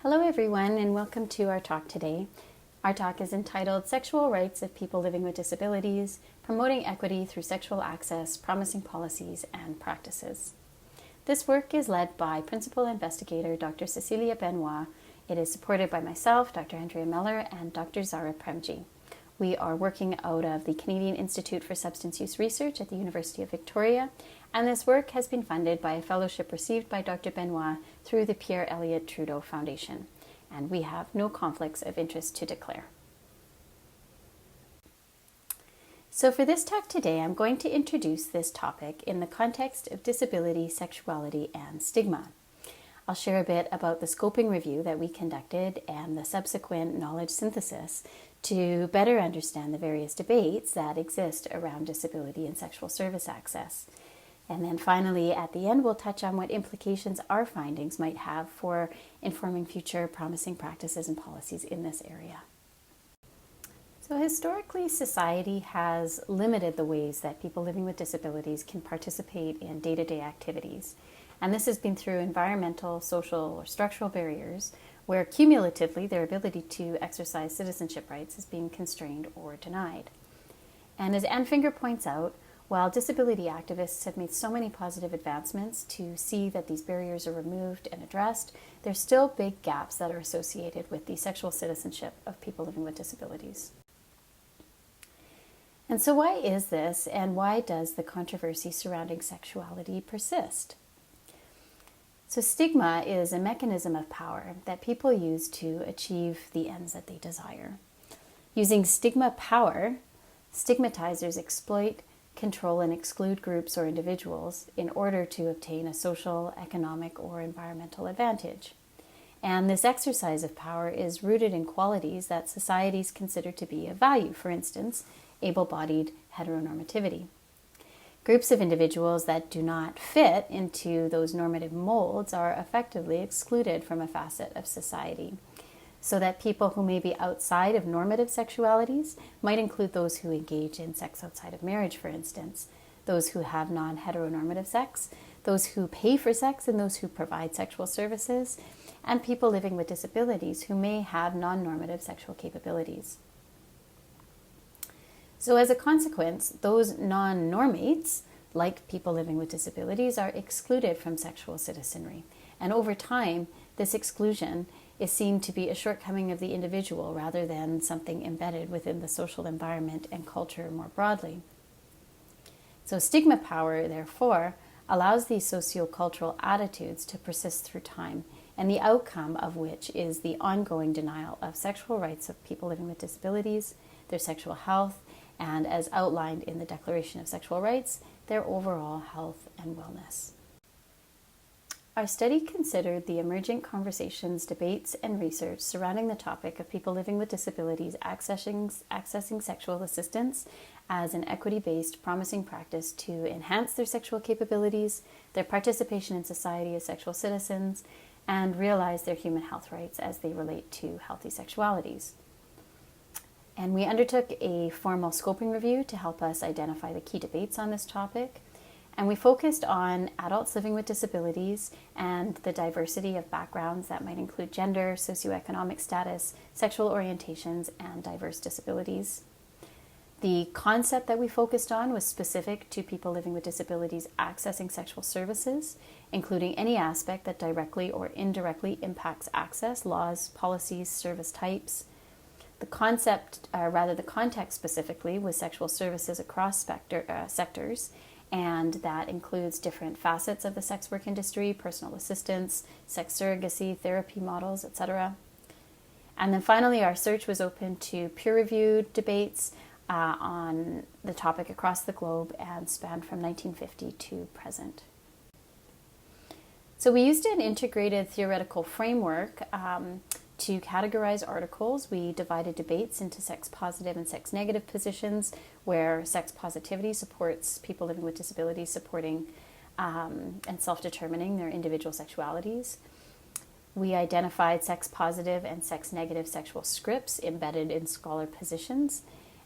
Hello everyone and welcome to our talk today. Our talk is entitled Sexual Rights of People Living with Disabilities, Promoting Equity Through Sexual Access, Promising Policies and Practices. This work is led by Principal Investigator Dr. Cecilia Benoit. It is supported by myself, Dr. Andrea Meller, and Dr. Zara Premji. We are working out of the Canadian Institute for Substance Use Research at the University of Victoria, and this work has been funded by a fellowship received by Dr. Benoit through the Pierre Elliott Trudeau Foundation, and we have no conflicts of interest to declare. So for this talk today, I'm going to introduce this topic in the context of disability, sexuality, and stigma. I'll share a bit about the scoping review that we conducted and the subsequent knowledge synthesis to better understand the various debates that exist around disability and sexual service access. And then finally, at the end, we'll touch on what implications our findings might have for informing future promising practices and policies in this area. So historically, society has limited the ways that people living with disabilities can participate in day-to-day activities. And this has been through environmental, social, or structural barriers, where cumulatively their ability to exercise citizenship rights is being constrained or denied. And as Anne Finger points out, while disability activists have made so many positive advancements to see that these barriers are removed and addressed, there's still big gaps that are associated with the sexual citizenship of people living with disabilities. And so why is this, and why does the controversy surrounding sexuality persist? So stigma is a mechanism of power that people use to achieve the ends that they desire. Using stigma power, stigmatizers exploit, control, and exclude groups or individuals in order to obtain a social, economic, or environmental advantage. And this exercise of power is rooted in qualities that societies consider to be of value, for instance, able-bodied heteronormativity. Groups of individuals that do not fit into those normative molds are effectively excluded from a facet of society, so that people who may be outside of normative sexualities might include those who engage in sex outside of marriage, for instance, those who have non-heteronormative sex, those who pay for sex and those who provide sexual services, and people living with disabilities who may have non-normative sexual capabilities. So as a consequence, those non-normates, like people living with disabilities, are excluded from sexual citizenry. And over time, this exclusion is seen to be a shortcoming of the individual rather than something embedded within the social environment and culture more broadly. So stigma power, therefore, allows these sociocultural attitudes to persist through time, and the outcome of which is the ongoing denial of sexual rights of people living with disabilities, their sexual health, and as outlined in the Declaration of Sexual Rights, their overall health and wellness. Our study considered the emergent conversations, debates, and research surrounding the topic of people living with disabilities accessing sexual assistance as an equity-based, promising practice to enhance their sexual capabilities, their participation in society as sexual citizens, and realize their human health rights as they relate to healthy sexualities. And we undertook a formal scoping review to help us identify the key debates on this topic. And we focused on adults living with disabilities and the diversity of backgrounds that might include gender, socioeconomic status, sexual orientations, and diverse disabilities. The concept that we focused on was specific to people living with disabilities accessing sexual services, including any aspect that directly or indirectly impacts access, laws, policies, service types. The context specifically was sexual services across sectors, and that includes different facets of the sex work industry, personal assistance, sex surrogacy, therapy models, etc. And then finally, our search was open to peer-reviewed debates on the topic across the globe and spanned from 1950 to present. So we used an integrated theoretical framework to categorize articles. We divided debates into sex-positive and sex-negative positions, where sex positivity supports people living with disabilities supporting and self-determining their individual sexualities. We identified sex-positive and sex-negative sexual scripts embedded in scholar positions.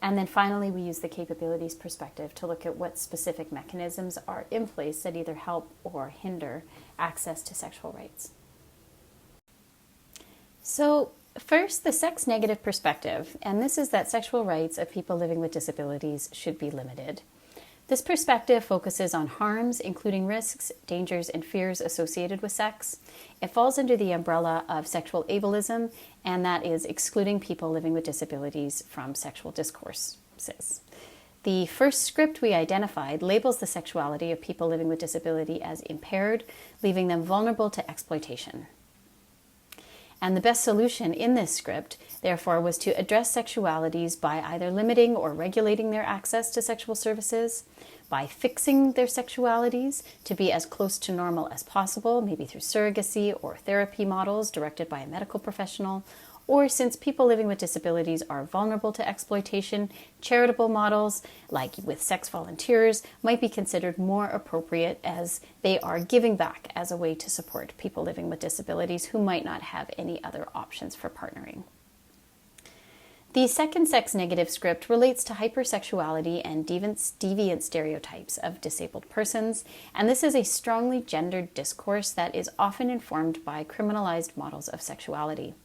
And then finally, we used the capabilities perspective to look at what specific mechanisms are in place that either help or hinder access to sexual rights. So, first, the sex-negative perspective, and this is that sexual rights of people living with disabilities should be limited. This perspective focuses on harms, including risks, dangers, and fears associated with sex. It falls under the umbrella of sexual ableism, and that is excluding people living with disabilities from sexual discourses. The first script we identified labels the sexuality of people living with disability as impaired, leaving them vulnerable to exploitation. And the best solution in this script, therefore, was to address sexualities by either limiting or regulating their access to sexual services, by fixing their sexualities to be as close to normal as possible, maybe through surrogacy or therapy models directed by a medical professional, or since people living with disabilities are vulnerable to exploitation, charitable models, like with sex volunteers, might be considered more appropriate as they are giving back as a way to support people living with disabilities who might not have any other options for partnering. The second sex-negative script relates to hypersexuality and deviant stereotypes of disabled persons, and this is a strongly gendered discourse that is often informed by criminalized models of sexuality.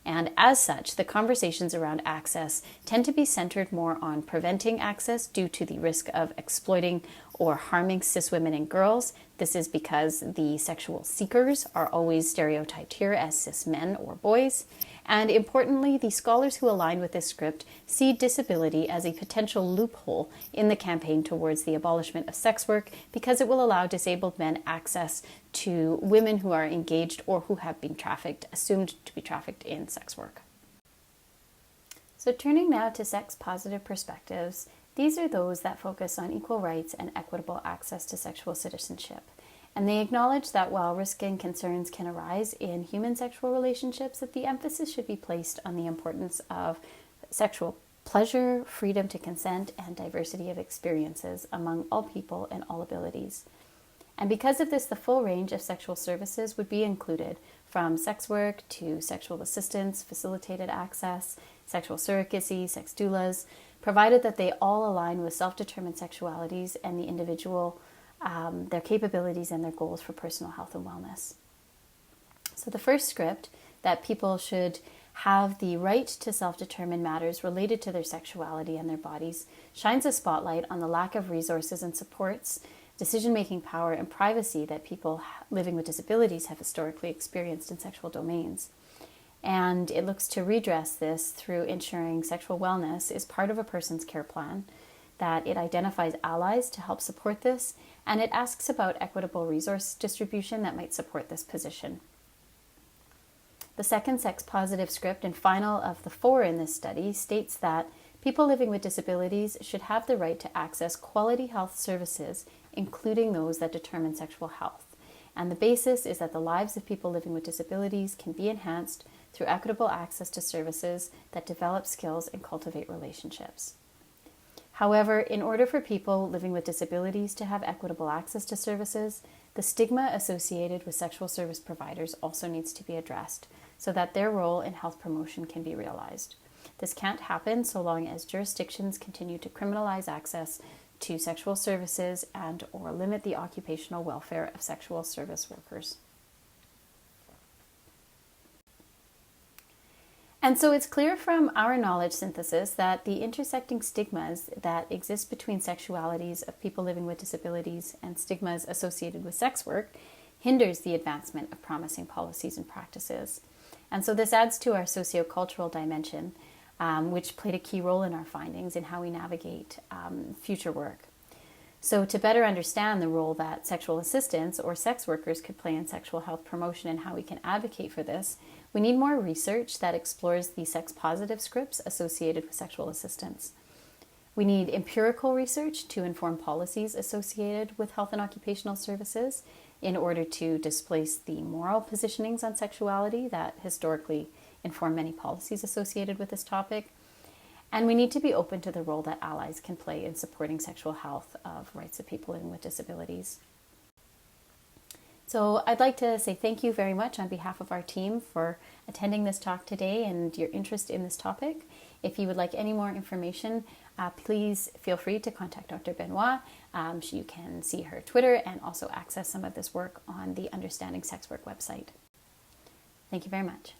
And as such, the conversations around access tend to be centered more on preventing access due to the risk of exploiting or harming cis women and girls. This is because the sexual seekers are always stereotyped here as cis men or boys. And importantly, the scholars who align with this script see disability as a potential loophole in the campaign towards the abolishment of sex work because it will allow disabled men access to women who are engaged or who have been assumed to be trafficked in sex work. So turning now to sex-positive perspectives, these are those that focus on equal rights and equitable access to sexual citizenship. And they acknowledge that while risk and concerns can arise in human sexual relationships, that the emphasis should be placed on the importance of sexual pleasure, freedom to consent, and diversity of experiences among all people and all abilities. And because of this, the full range of sexual services would be included, from sex work to sexual assistance, facilitated access, sexual surrogacy, sex doulas, provided that they all align with self-determined sexualities and the individual their capabilities and their goals for personal health and wellness. So the first script, that people should have the right to self-determine matters related to their sexuality and their bodies, shines a spotlight on the lack of resources and supports, decision-making power, and privacy that people living with disabilities have historically experienced in sexual domains. And it looks to redress this through ensuring sexual wellness is part of a person's care plan, that it identifies allies to help support this, and it asks about equitable resource distribution that might support this position. The second sex-positive script and final of the 4 in this study states that people living with disabilities should have the right to access quality health services, including those that determine sexual health. And the basis is that the lives of people living with disabilities can be enhanced through equitable access to services that develop skills and cultivate relationships. However, in order for people living with disabilities to have equitable access to services, the stigma associated with sexual service providers also needs to be addressed so that their role in health promotion can be realized. This can't happen so long as jurisdictions continue to criminalize access to sexual services and or limit the occupational welfare of sexual service workers. And so it's clear from our knowledge synthesis that the intersecting stigmas that exist between sexualities of people living with disabilities and stigmas associated with sex work hinders the advancement of promising policies and practices. And so this adds to our sociocultural dimension, which played a key role in our findings in how we navigate future work. So to better understand the role that sexual assistants or sex workers could play in sexual health promotion and how we can advocate for this, we need more research that explores the sex-positive scripts associated with sexual assistance. We need empirical research to inform policies associated with health and occupational services in order to displace the moral positionings on sexuality that historically inform many policies associated with this topic. And we need to be open to the role that allies can play in supporting sexual health of rights of people living with disabilities. So I'd like to say thank you very much on behalf of our team for attending this talk today and your interest in this topic. If you would like any more information, please feel free to contact Dr. Benoit. You can see her Twitter and also access some of this work on the Understanding Sex Work website. Thank you very much.